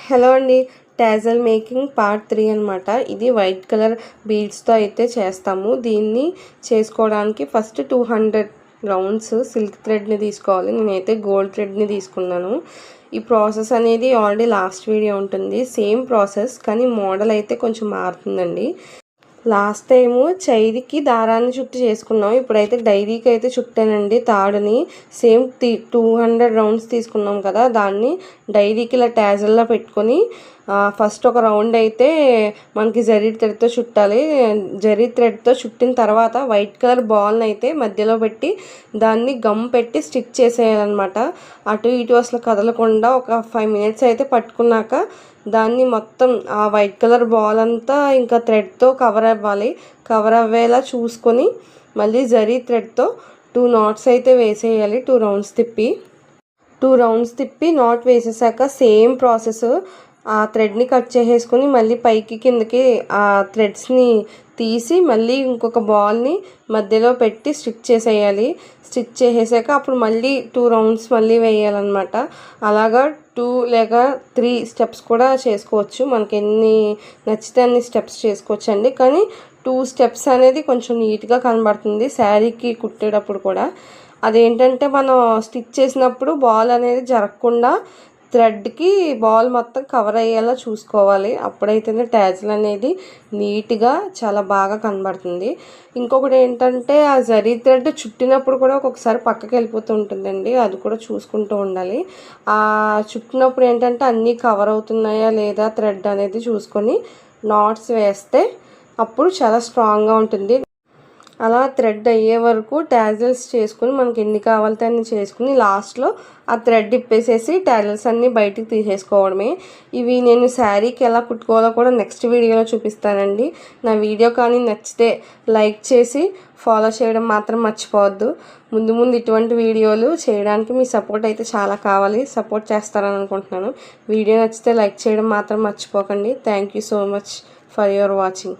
Hello అండి, tassel making part 3 అనమాట. ఇది వైట్ కలర్ బీడ్స్తో అయితే చేస్తాము. దీన్ని చేసుకోవడానికి ఫస్ట్ 200 రౌండ్స్ సిల్క్ థ్రెడ్ని తీసుకోవాలి. నేనైతే గోల్డ్ థ్రెడ్ని తీసుకున్నాను. ఈ ప్రాసెస్ అనేది ఆల్రెడీ లాస్ట్ వీడియో ఉంటుంది, సేమ్ ప్రాసెస్, కానీ మోడల్ అయితే కొంచెం మారుతుందండి. లాస్ట్ టైము చైరికి దారాన్ని చుట్టి చేసుకున్నాం, ఇప్పుడైతే డైరీకి అయితే చుట్టానండి తాడుని. సేమ్ 200 రౌండ్స్ తీసుకున్నాం కదా, దాన్ని డైరీకి ఇలా ట్యాజల్లో పెట్టుకొని ఫస్ట్ ఒక రౌండ్ అయితే మనకి జరీ థ్రెడ్తో చుట్టాలి. జరీ థ్రెడ్తో చుట్టిన తర్వాత వైట్ కలర్ బాల్ని అయితే మధ్యలో పెట్టి దాన్ని గమ్ పెట్టి స్టిక్ చేసేయాలన్నమాట. అటు ఇటు అసలు కదలకుండా ఒక 5 మినిట్స్ అయితే పట్టుకున్నాక దాన్ని మొత్తం ఆ వైట్ కలర్ బాల్ అంతా ఇంకా థ్రెడ్తో కవర్ అవ్వాలి. కవర్ అవ్వేలా చూసుకొని మళ్ళీ జరీ థ్రెడ్తో 2 knots అయితే వేసేయాలి. 2 రౌండ్స్ తిప్పి నాట్ వేసేసాక సేమ్ ప్రాసెస్, ఆ థ్రెడ్ని కట్ చేసేసుకొని మళ్ళీ పైకి కిందకి ఆ థ్రెడ్స్ని తీసి మళ్ళీ ఇంకొక బాల్ని మధ్యలో పెట్టి స్టిక్ చేసేయాలి. స్టిచ్ చేసేసాక అప్పుడు మళ్ళీ 2 రౌండ్స్ మళ్ళీ వేయాలన్నమాట. అలాగా 2 లేక 3 స్టెప్స్ కూడా చేసుకోవచ్చు, మనకి ఎన్ని నచ్చితే అన్ని స్టెప్స్ చేసుకోవచ్చు అండి. కానీ 2 స్టెప్స్ అనేది కొంచెం నీట్గా కనబడుతుంది శారీకి కుట్టేటప్పుడు కూడా. అదేంటంటే మనం స్టిచ్ చేసినప్పుడు బాల్ అనేది జరగకుండా థ్రెడ్కి బాల్ మొత్తం కవర్ అయ్యేలా చూసుకోవాలి. అప్పుడైతేనే ట్యాజిల్ అనేది నీట్గా చాలా బాగా కనబడుతుంది. ఇంకొకటి ఏంటంటే ఆ జరీ థ్రెడ్ చుట్టినప్పుడు కూడా ఒక్కొక్కసారి పక్కకి వెళ్ళిపోతూ ఉంటుందండి, అది కూడా చూసుకుంటూ ఉండాలి. ఆ చుట్టినప్పుడు ఏంటంటే అన్నీ కవర్ అవుతున్నాయా లేదా థ్రెడ్ అనేది చూసుకొని నాట్స్ వేస్తే అప్పుడు చాలా స్ట్రాంగ్గా ఉంటుంది. అలా థ్రెడ్ అయ్యే వరకు టాజిల్స్ చేసుకుని మనకి ఎన్ని కావాలితే అన్ని చేసుకుని లాస్ట్లో ఆ థ్రెడ్ ఇప్పేసేసి టాజిల్స్ అన్నీ బయటికి తీసేసుకోవడమే. ఇవి నేను శారీకి ఎలా కుట్టుకోవాలో కూడా నెక్స్ట్ వీడియోలో చూపిస్తానండి. నా వీడియో కానీ నచ్చితే లైక్ చేసి ఫాలో చేయడం మాత్రం మర్చిపోవద్దు. ముందు ఇటువంటి వీడియోలు చేయడానికి మీ సపోర్ట్ అయితే చాలా కావాలి, సపోర్ట్ చేస్తారని అనుకుంటున్నాను. వీడియో నచ్చితే లైక్ చేయడం మాత్రం మర్చిపోకండి. Thank you so much for your watching.